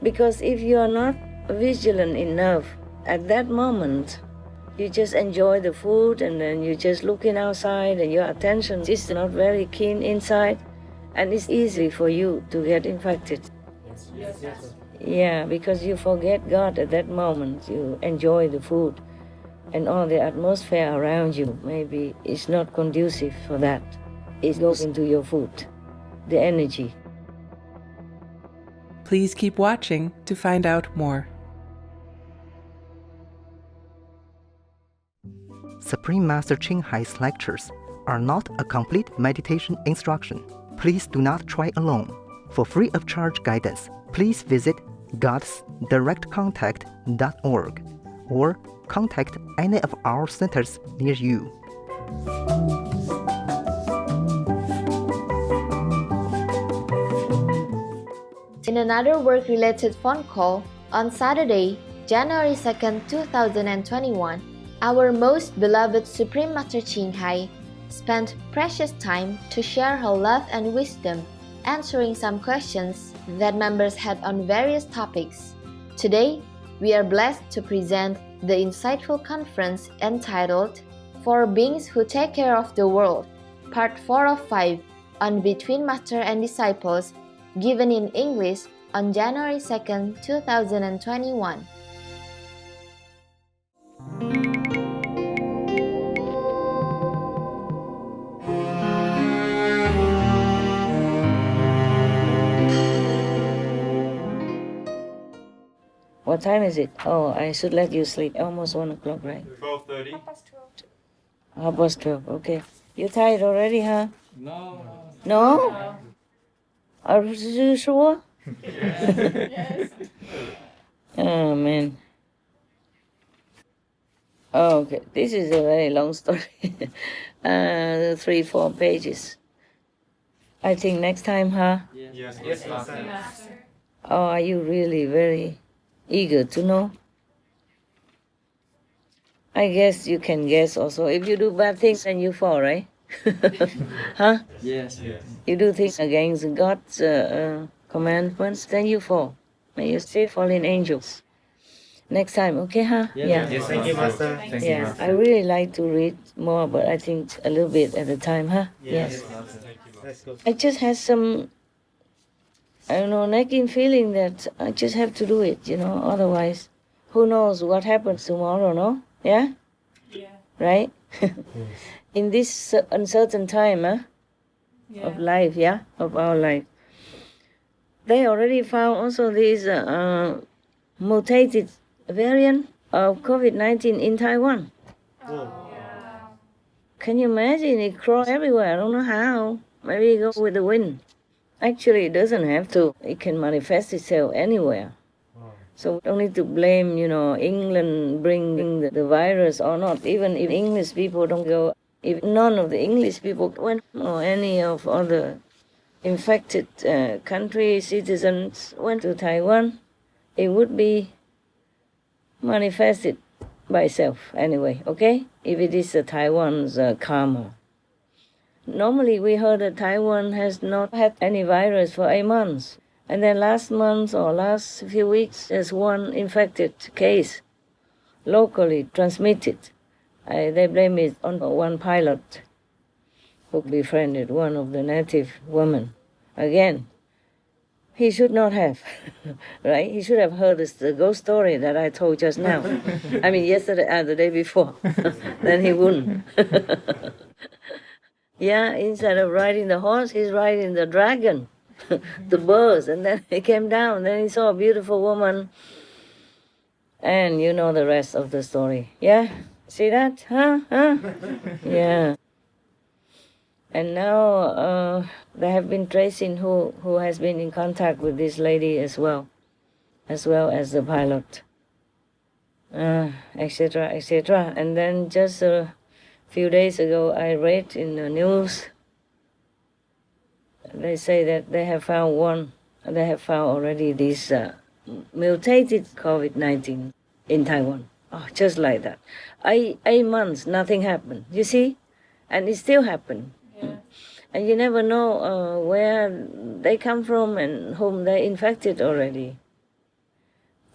Because if you are not vigilant enough at that moment, you just enjoy the food and then you're just looking outside and your attention is not very keen inside, and it's easy for you to get infected. Yes. Yeah, because you forget God at that moment. You enjoy the food and all the atmosphere around you. Maybe it's not conducive for that. It goes into your food, the energy. Please keep watching to find out more. Supreme Master Ching Hai's lectures are not a complete meditation instruction. Please do not try alone. For free of charge guidance, please visit godsdirectcontact.org or contact any of our centers near you. In another work-related phone call, on Saturday, January 2nd, 2021, our most beloved Supreme Master Ching Hai spent precious time to share her love and wisdom, answering some questions that members had on various topics. Today, we are blessed to present the insightful conference entitled For Beings Who Take Care of the World, Part 4 of 5 on Between Master and Disciples, given in English on January 2nd, 2021. What time is it? Oh, I should let you sleep. Almost 1 o'clock, right? 12:30. 12:30, okay. You tired already, huh? No. No? Are you sure? Yes. Oh, man. Oh, okay. This is a very long story. 3-4 pages. I think next time, huh? Yes, Master. Oh, are you really very eager to know? I guess you can guess also. If you do bad things, then you fall, right? Huh? Yes. You do things against God's commandments, then you fall. May you still fallen angels. Next time, okay, huh? Yes, thank you, Master. Thank you, Yeah, Master. I really like to read more, but I think a little bit at a time, huh? Yes. Let's go. I just had some, I don't know, nagging feeling that I just have to do it, otherwise, who knows what happens tomorrow, no? Yeah? Yeah. Right? In this uncertain time, of life, of our life. They already found also this mutated variant of COVID-19 in Taiwan. Can you imagine? It crawls everywhere. I don't know how. Maybe it goes with the wind. Actually, it doesn't have to. It can manifest itself anywhere. So we don't need to blame, England bringing the virus or not. Even if English people don't go, if none of the English people went, or any of other infected country citizens went to Taiwan, it would be manifested by itself anyway, okay? If it is Taiwan's karma. Normally we heard that Taiwan has not had any virus for 8 months. And then last month or last few weeks, there's one infected case, locally transmitted. They blame it on one pilot who befriended one of the native women. Again, he should not have, right? He should have heard the ghost story that I told just now. I mean, yesterday, the day before. Then he wouldn't. Yeah, instead of riding the horse, he's riding the dragon. The birds, and then he came down, then he saw a beautiful woman, and you know the rest of the story. Yeah? See that? Huh? Yeah. And now they have been tracing who has been in contact with this lady as well as the pilot, etc., etc. And then just a few days ago, I read in the news, they say that they have found already this mutated COVID-19 in Taiwan. Oh, just like that. 8 months, nothing happened. You see? And it still happened. Yeah. And you never know where they come from and whom they infected already.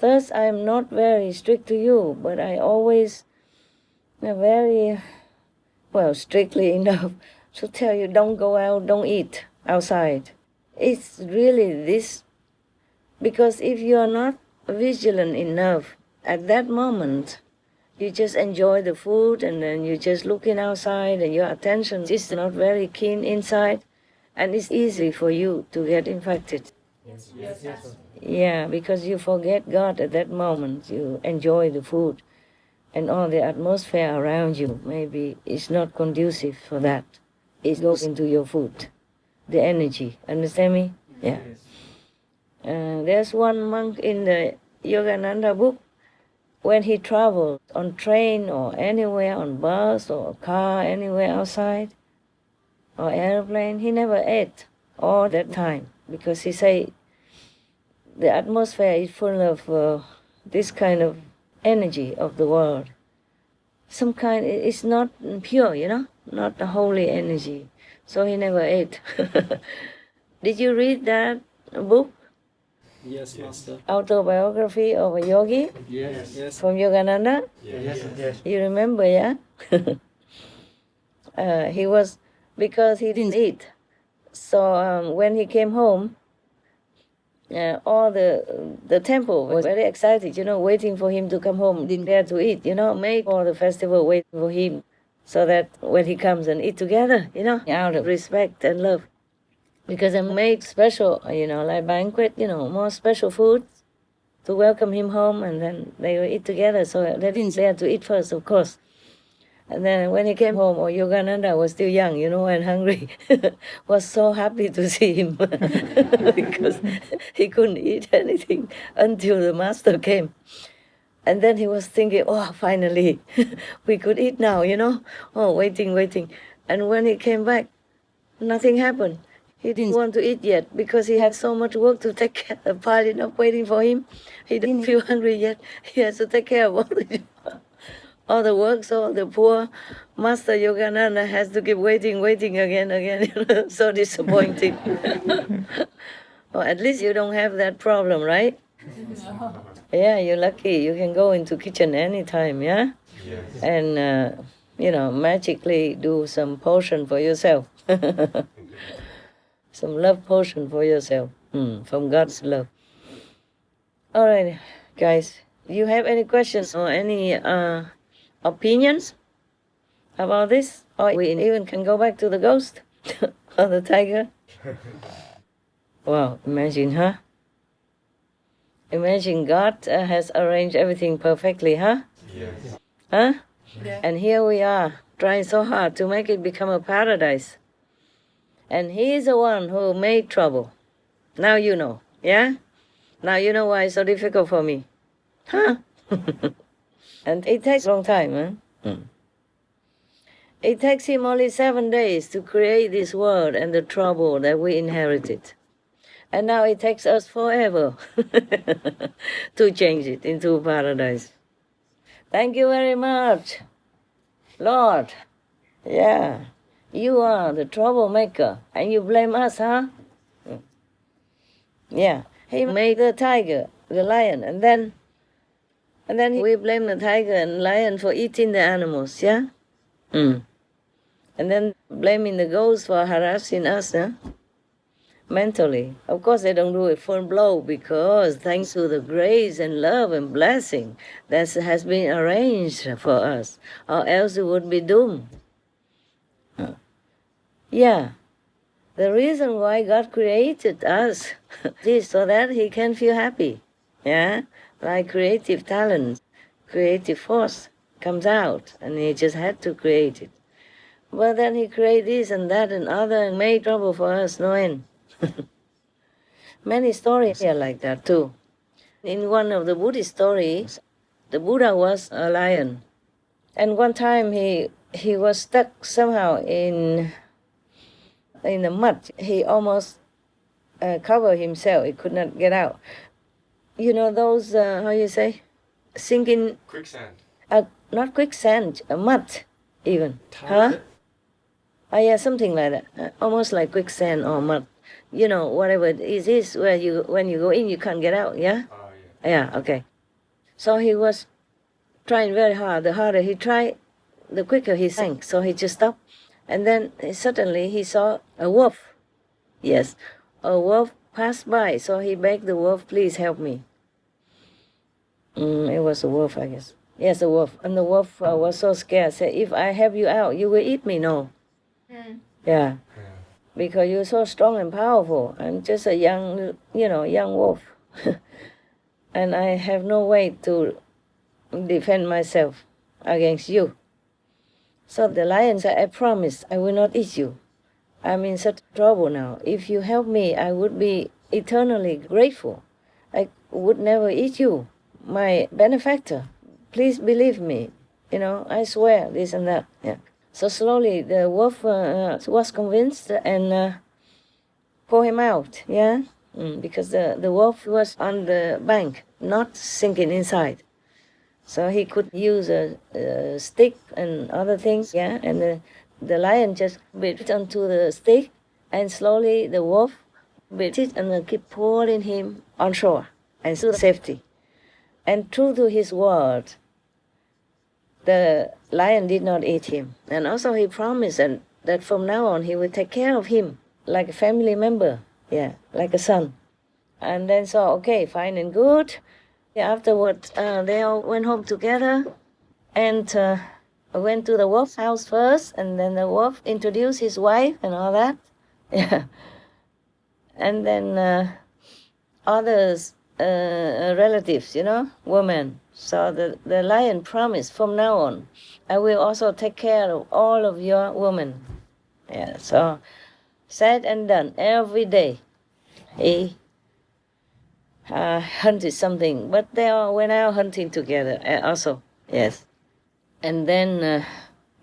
Thus, I am not very strict to you, but I always very, strictly enough to tell you don't go out, don't eat outside. It's really this, because if you are not vigilant enough at that moment, you just enjoy the food and then you're just looking outside and your attention is not very keen inside, and it's easy for you to get infected. Yes. Yeah, because you forget God at that moment. You enjoy the food and all the atmosphere around you. Maybe it's not conducive for that. It goes into your food, the energy. Understand me? Yeah. There's one monk in the Yogananda book. When he traveled on train or anywhere, on bus or car, anywhere outside, or airplane, he never ate all that time, because he say the atmosphere is full of this kind of energy of the world. Some kind, it's not pure, not the holy energy. So he never ate. Did you read that book? Yes, Master. Autobiography of a yogi? Yes. From Yogananda? Yes. You remember, yeah? He was, because he didn't eat. So when he came home, all the temple was very excited, waiting for him to come home, didn't dare to eat, make all the festival wait for him, so that when he comes and eat together, out of respect and love. Because they made special, like banquet, more special food to welcome him home, and then they will eat together. So they didn't dare to eat first, of course. And then when he came home, Yogananda was still young, and hungry, was so happy to see him because he couldn't eat anything until the master came. And then he was thinking, finally, we could eat now, waiting. And when he came back, nothing happened. He didn't want to eat yet because he had so much work to take care of, piling up, waiting for him. He didn't feel hungry yet. He has to take care of all the work, so the poor Master Yogananda has to keep waiting again. So disappointing. Well, at least you don't have that problem, right? No. Yeah, you're lucky. You can go into kitchen anytime, yeah? Yes. And, magically do some potion for yourself. Some love potion for yourself, from God's love. All right, guys. Do you have any questions or any opinions about this? Or we even can go back to the ghost or the tiger? Wow, imagine, huh? Imagine God has arranged everything perfectly, huh? Yes. Huh? Yeah. And here we are, trying so hard to make it become a paradise. And he is the one who made trouble. Now you know, yeah? Now you know why it's so difficult for me. Huh? And it takes a long time, huh? It takes him only 7 days to create this world and the trouble that we inherited. And now it takes us forever to change it into paradise. Thank you very much, Lord. Yeah. You are the troublemaker, and you blame us, huh? Yeah. He made the tiger, the lion, and then we blame the tiger and lion for eating the animals, yeah? And then blaming the ghosts for harassing us, huh? Mentally. Of course, they don't do it full blow, because thanks to the grace and love and blessing that has been arranged for us, or else we would be doomed. Yeah, the reason why God created us is so that He can feel happy. Yeah, like creative talent, creative force comes out, and He just had to create it. But then He created this and that and other and made trouble for us, no end. Many stories are like that too. In one of the Buddhist stories, the Buddha was a lion, and one time he was stuck somehow in the mud. He almost covered himself. He could not get out. You know those, how you say, sinking... Quicksand. Not quicksand, mud even. Huh? Yeah, something like that. Almost like quicksand or mud. Whatever it is where when you go in, you can't get out, yeah? Oh, yeah. Yeah, okay. So he was trying very hard. The harder he tried, the quicker he sank. So he just stopped. And then suddenly he saw a wolf. Yes, a wolf passed by. So he begged the wolf, please help me. It was a wolf, I guess. Yes, a wolf. And the wolf was so scared. Said, if I help you out, you will eat me. No. Yeah. Because you're so strong and powerful. I'm just a young wolf. And I have no way to defend myself against you. So the lion said, I promise I will not eat you. I'm in such trouble now. If you help me, I would be eternally grateful. I would never eat you, my benefactor. Please believe me. I swear, this and that. Yeah. So slowly the wolf was convinced and pulled him out, yeah? Because the wolf was on the bank, not sinking inside. So he could use a stick and other things, yeah? And the lion just bit onto the stick, and slowly the wolf bit it and keep pulling him on shore and to safety. And true to his word, the lion did not eat him. And also he promised that from now on he would take care of him like a family member, yeah, like a son. And then so, okay, fine and good. Afterwards, they all went home together and went to the wolf's house first, and then the wolf introduced his wife and all that. Yeah. And then others, relatives, women. So the lion promised, from now on, I will also take care of all of your women. Yeah, so said and done. Every day he hunted something, but they all went out hunting together also, yes. And then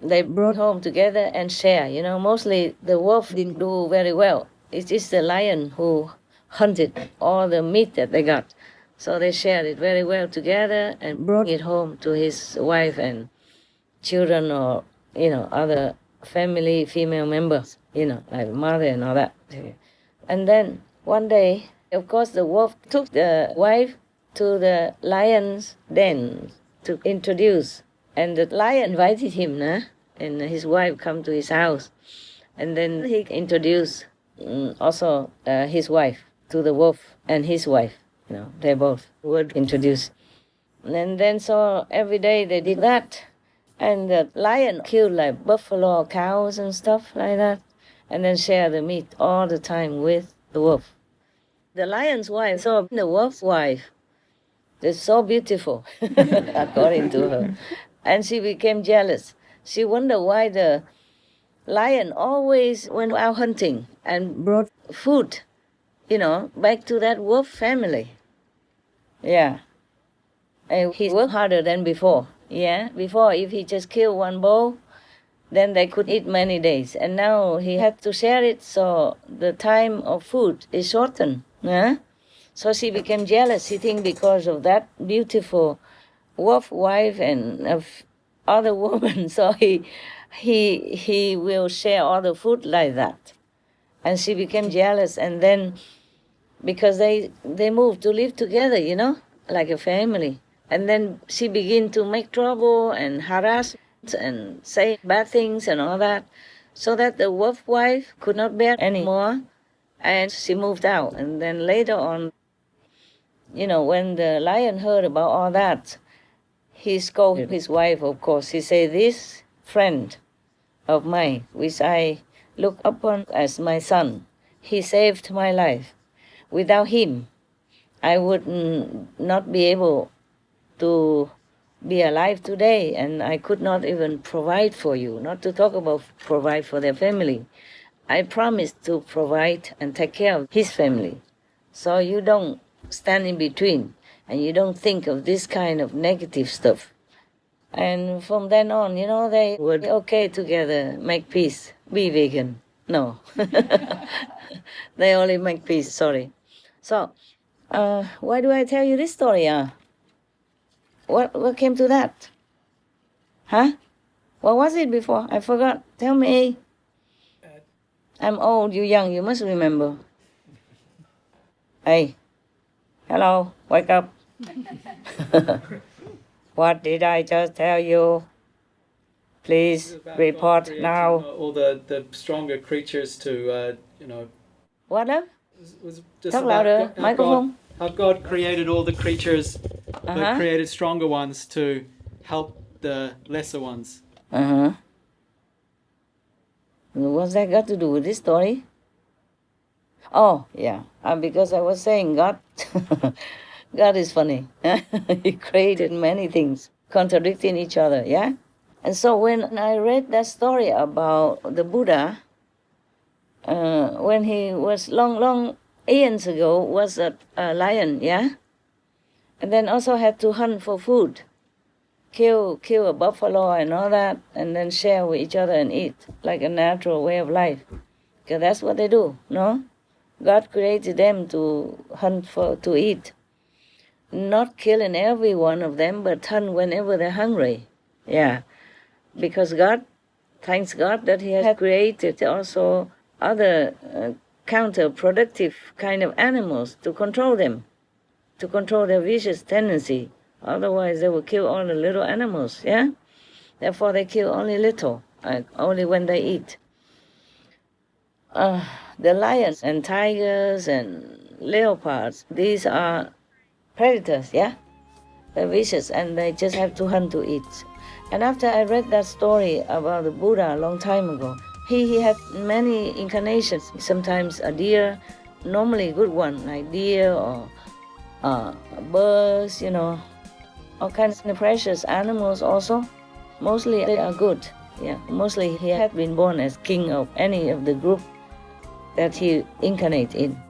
they brought home together and share. Mostly the wolf didn't do very well. It's just the lion who hunted all the meat that they got. So they shared it very well together and brought it home to his wife and children or, other family female members, like mother and all that. And then one day, of course, the wolf took the wife to the lion's den to introduce. And the lion invited him, and his wife come to his house. And then he introduced also his wife to the wolf and his wife. They both were introduced. And then so every day they did that. And the lion killed like buffalo, cows and stuff like that. And then share the meat all the time with the wolf. The lion's wife saw the wolf's wife. They're so beautiful, according to her. And she became jealous. She wondered why the lion always went out hunting and brought food, back to that wolf family. Yeah. And he worked harder than before. Yeah. Before, if he just killed one bull, then they could eat many days. And now he had to share it, so the time of food is shortened. Yeah? So she became jealous, she think, because of that beautiful wolf wife and other woman. So he will share all the food like that. And she became jealous, and then because they moved to live together, like a family. And then she began to make trouble and harass and say bad things and all that, so that the wolf wife could not bear anymore, and she moved out. And then later on, when the lion heard about all that, he scolded his wife, of course. He said, this friend of mine, which I look upon as my son, he saved my life. Without him, I would not be able to be alive today, and I could not even provide for you, not to talk about provide for their family. I promised to provide and take care of his family. So you don't stand in between, and you don't think of this kind of negative stuff. And from then on, they were okay together, make peace, be vegan. No. They only make peace, sorry. So, why do I tell you this story? What came to that? Huh? What was it before? I forgot. Tell me. I'm old, you're young, you must remember. Hey, hello, wake up. What did I just tell you? Please report creating, now. All the stronger creatures to, What up? was just Talk about louder. Microphone. How God created all the creatures, Uh-huh. but created stronger ones to help the lesser ones. Uh-huh. What's that got to do with this story? Oh, yeah. Because I was saying God, God is funny. He created many things contradicting each other, yeah? And so when I read that story about the Buddha, when he was long eons ago, was a lion, yeah? And then also had to hunt for food, kill a buffalo and all that, and then share with each other and eat, like a natural way of life. Because that's what they do, no? God created them to hunt to eat. Not killing every one of them, but hunt whenever they're hungry. Yeah. Because God, thanks God that He has created also other counterproductive kind of animals to control them, to control their vicious tendency. Otherwise, they will kill all the little animals, yeah? Therefore, they kill only little, only when they eat. The lions and tigers and leopards, these are predators, yeah? They're vicious, and they just have to hunt to eat. And after I read that story about the Buddha a long time ago, he had many incarnations. Sometimes a deer, normally a good one, like deer or birds, all kinds of precious animals also. Mostly they are good. Yeah, mostly he had been born as king of any of the group that he incarnated in.